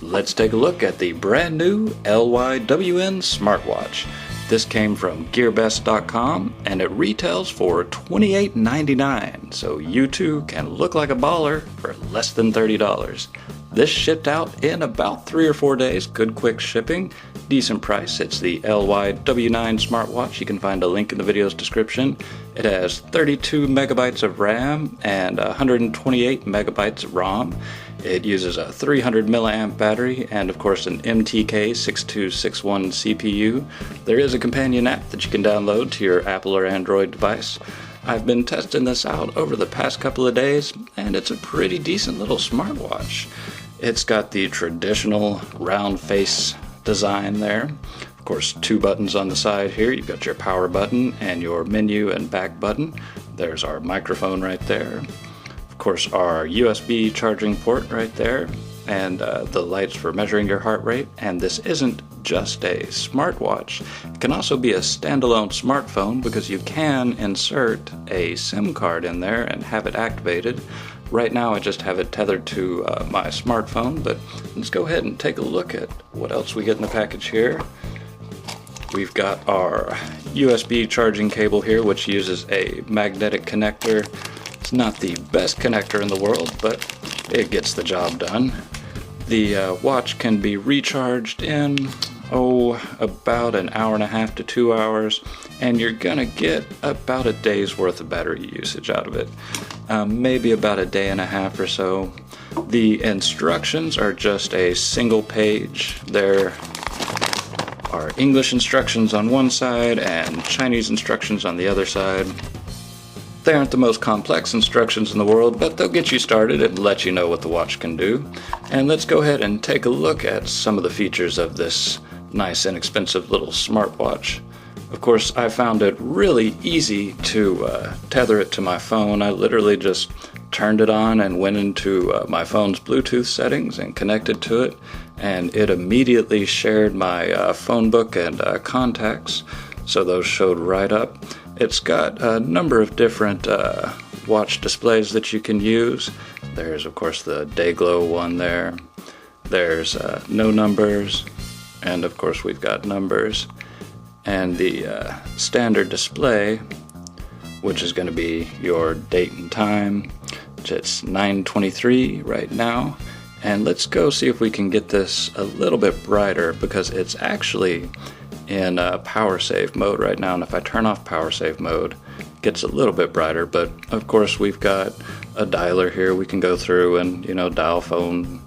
Let's take a look at the brand new LYWN smartwatch. This came from gearbest.com and it retails for $28.99, so you too can look like a baller for less than $30. This shipped out in about 3 or 4 days, good quick shipping, decent price. It's the LYW9 smartwatch. You can find a link in the video's description. It has 32 megabytes of RAM and 128 megabytes of ROM. It uses a 300 milliamp battery and of course an MTK 6261 CPU. There is a companion app that you can download to your Apple or Android device. I've been testing this out over the past couple of days and it's a pretty decent little smartwatch. It's got the traditional round face design there. Of course, 2 buttons on the side here. You've got your power button and your menu and back button. There's our microphone right there. Of course, our USB charging port right there, and the lights for measuring your heart rate. And this isn't just a smartwatch. It can also be a standalone smartphone because you can insert a SIM card in there and have it activated. Right now I just have it tethered to my smartphone, but let's go ahead and take a look at what else we get in the package here. We've got our USB charging cable here, which uses a magnetic connector. It's not the best connector in the world, but it gets the job done. The watch can be recharged in, about an hour and a half to 2 hours, and you're gonna get about a day's worth of battery usage out of it. Maybe about a day and a half or so. The instructions are just a single page. There are English instructions on one side and Chinese instructions on the other side. They aren't the most complex instructions in the world, but they'll get you started and let you know what the watch can do. And let's go ahead and take a look at some of the features of this nice inexpensive little smartwatch. Of course, I found it really easy to tether it to my phone. I literally just turned it on and went into my phone's Bluetooth settings and connected to it, and it immediately shared my phone book and contacts, so those showed right up. It's got a number of different watch displays that you can use. There's of course the day glow one there. There's no numbers, and of course we've got numbers. And the standard display, which is going to be your date and time. It's 9:23 right now, and let's go see if we can get this a little bit brighter because it's actually in power save mode right now, and if I turn off power save mode it gets a little bit brighter. But of course we've got a dialer here. We can go through and dial phone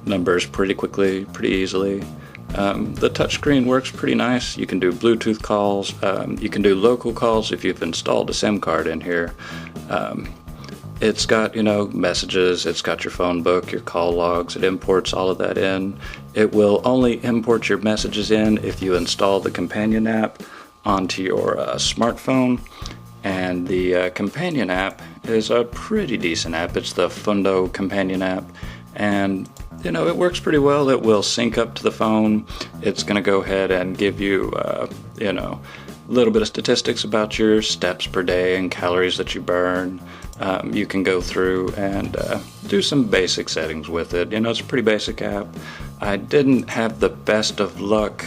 numbers pretty quickly, pretty easily. The touchscreen works pretty nice. You can do Bluetooth calls, you can do local calls if you've installed a SIM card in here. It's got, messages, it's got your phone book, your call logs, it imports all of that in. It will only import your messages in if you install the companion app onto your smartphone. And the companion app is a pretty decent app. It's the Fundo companion app, and it works pretty well. It will sync up to the phone. It's going to go ahead and give you, a little bit of statistics about your steps per day and calories that you burn. You can go through and do some basic settings with it. It's a pretty basic app. I didn't have the best of luck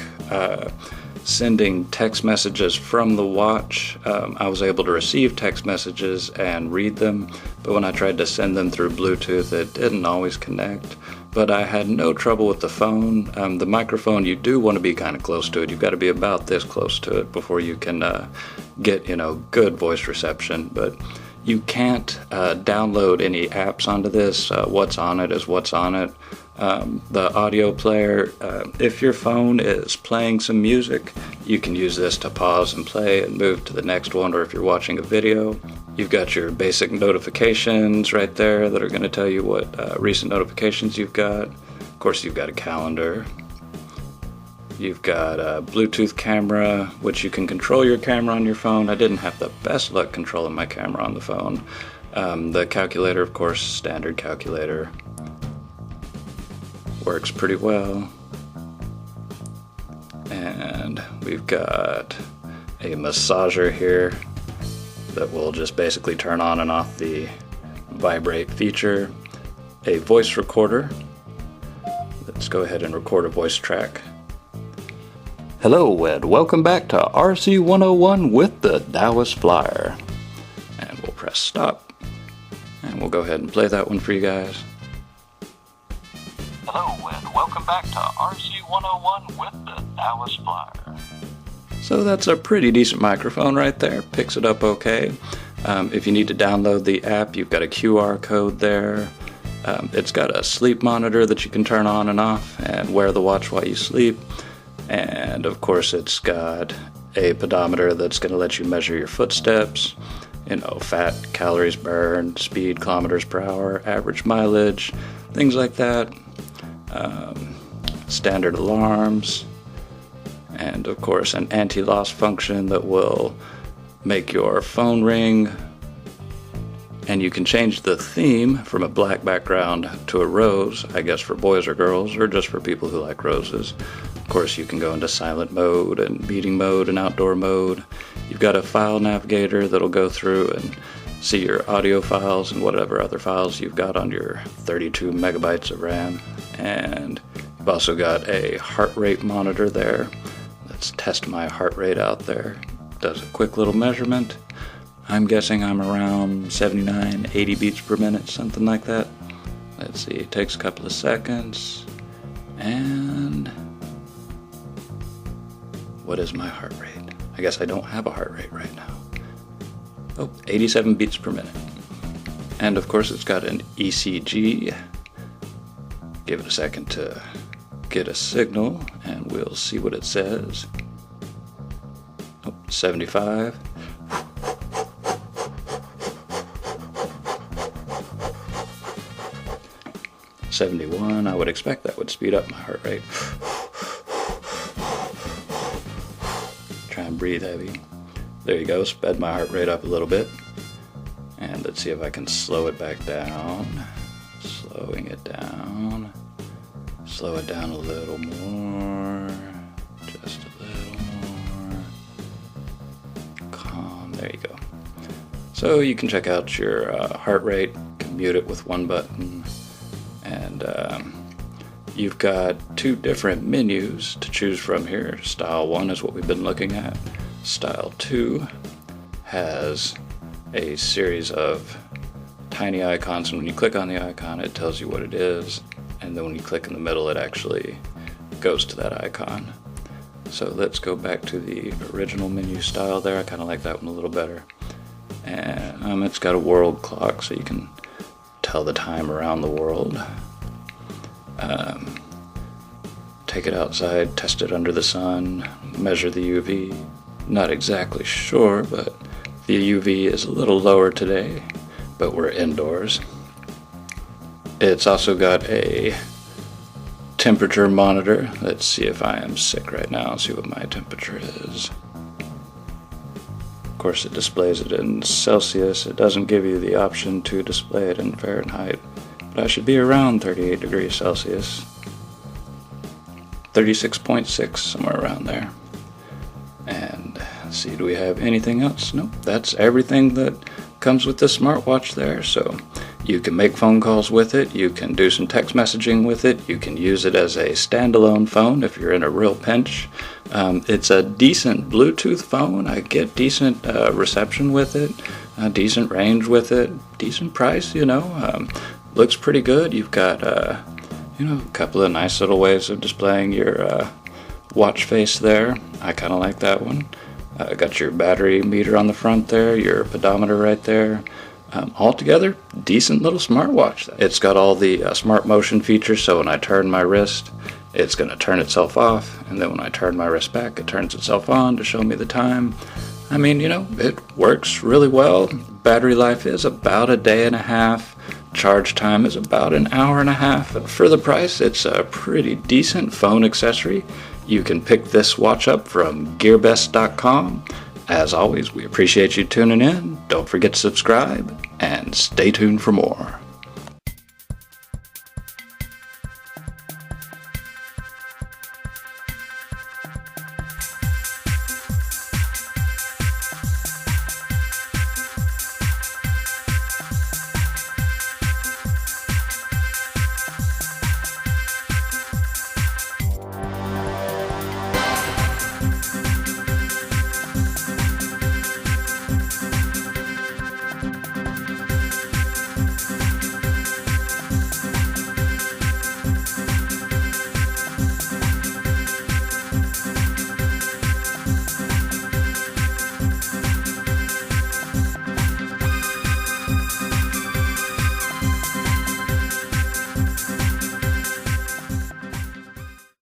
sending text messages from the watch. I was able to receive text messages and read them, but when I tried to send them through Bluetooth, it didn't always connect. But I had no trouble with the phone. The microphone, you do want to be kind of close to it. You've got to be about this close to it before you can get good voice reception. But you can't download any apps onto this. What's on it is what's on it. The audio player, if your phone is playing some music, you can use this to pause and play and move to the next one, or if you're watching a video. You've got your basic notifications right there that are going to tell you what recent notifications you've got. Of course, you've got a calendar. You've got a Bluetooth camera, which you can control your camera on your phone. I didn't have the best luck controlling my camera on the phone. The calculator, of course, standard calculator. Works pretty well. And we've got a massager here that will just basically turn on and off the vibrate feature. A voice recorder, let's go ahead and record a voice track. Hello and welcome back to RC 101 with the Taoist Flyer. And we'll press stop. And we'll go ahead and play that one for you guys. Hello and welcome back to RC 101 with the Taoist Flyer. So that's a pretty decent microphone right there. Picks it up okay. If you need to download the app, you've got a QR code there. It's got a sleep monitor that you can turn on and off and wear the watch while you sleep. And of course it's got a pedometer that's going to let you measure your footsteps, you know, fat, calories burned, speed, kilometers per hour, average mileage, things like that. Standard alarms, and of course an anti-loss function that will make your phone ring, and you can change the theme from a black background to a rose, I guess for boys or girls, or just for people who like roses. Of course you can go into silent mode and meeting mode and outdoor mode. You've got a file navigator that'll go through and see your audio files and whatever other files you've got on your 32 megabytes of RAM. And you've also got a heart rate monitor there. Let's test my heart rate out there. Does a quick little measurement. I'm guessing I'm around 79, 80 beats per minute, something like that. Let's see, it takes a couple of seconds. And what is my heart rate? I guess I don't have a heart rate right now. Oh, 87 beats per minute. And of course it's got an ECG. Give it a second to get a signal and we'll see what it says. Oh, 75. 71. I would expect that would speed up my heart rate. Try and breathe heavy. There you go, sped my heart rate up a little bit. And let's see if I can slow it back down. Slowing it down. Slow it down a little more. Just a little more. Calm. There you go. So you can check out your heart rate. You can mute it with one button. And you've got two different menus to choose from here. Style 1 is what we've been looking at. Style 2 has a series of tiny icons, and when you click on the icon it tells you what it is, and then when you click in the middle it actually goes to that icon. So let's go back to the original menu style there. I kind of like that one a little better. And it's got a world clock so you can tell the time around the world. Take it outside, test it under the sun, measure the UV. Not exactly sure, but the UV is a little lower today, but we're indoors. It's also got a temperature monitor. Let's see if I am sick right now, see what my temperature is. Of course it displays it in Celsius. It doesn't give you the option to display it in Fahrenheit, but I should be around 38 degrees Celsius. 36.6, somewhere around there. And let's see, do we have anything else? Nope, that's everything that comes with this smartwatch there. So you can make phone calls with it, you can do some text messaging with it, you can use it as a standalone phone if you're in a real pinch. It's a decent Bluetooth phone. I get decent reception with it, decent range with it, decent price, you know. Looks pretty good. You've got you know, a couple of nice little ways of displaying your watch face there. I kind of like that one. Got your battery meter on the front there, your pedometer right there. Altogether, decent little smartwatch. It's got all the smart motion features, so when I turn my wrist, it's going to turn itself off, and then when I turn my wrist back, it turns itself on to show me the time. I mean, you know, it works really well. Battery life is about a day and a half. Charge time is about an hour and a half. And for the price, it's a pretty decent phone accessory. You can pick this watch up from gearbest.com. As always, we appreciate you tuning in. Don't forget to subscribe and stay tuned for more.